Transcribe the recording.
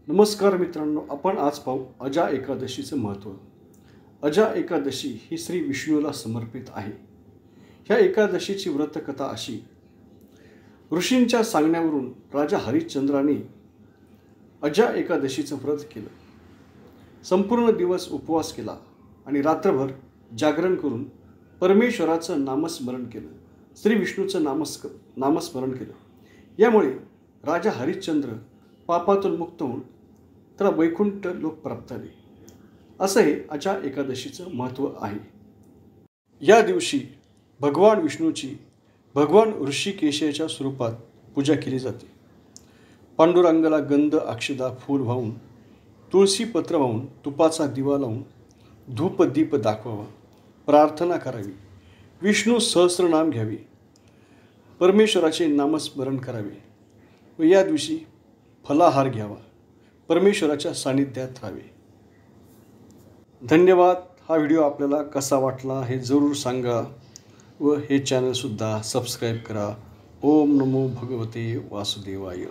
नमस्कार मित्रांनो, आपण आज पाहू अजा एकादशीचं महत्त्व। अजा एकादशी ही श्री विष्णूला समर्पित आहे। ह्या एकादशीची व्रतकथा अशी: ऋषींच्या सांगण्यावरून राजा हरिश्चंद्राने अजा एकादशीचं व्रत केलं। संपूर्ण दिवस उपवास केला आणि रात्रभर जागरण करून परमेश्वराचं नामस्मरण केलं, श्री विष्णूचं नामस्मरण केलं। यामुळे राजा हरिश्चंद्र पापातून मुक्त होऊन त्याला वैकुंठ लोक प्राप्त झाले। असं हे अजा एकादशीचं महत्त्व आहे। या दिवशी भगवान विष्णूची भगवान ऋषिकेशाच्या स्वरूपात पूजा केली जाते। पांडुरंगाला गंध अक्षदा फूल वाहून, तुळशी पत्र वाहून, तुपाचा दिवा लावून धूप दीप दाखवावा, प्रार्थना करावी, विष्णू सहस्रनाम घ्यावे, परमेश्वराचे नामस्मरण करावे व या दिवशी फलाहार घ्यावा, परमेश्वराच्या सानिध्यात राहावे। धन्यवाद। हा व्हिडिओ आपल्याला कसा वाटला हे जरूर सांगा व हे चॅनलसुद्धा सबस्क्राईब करा। ओम नमो भगवते वासुदेवाय।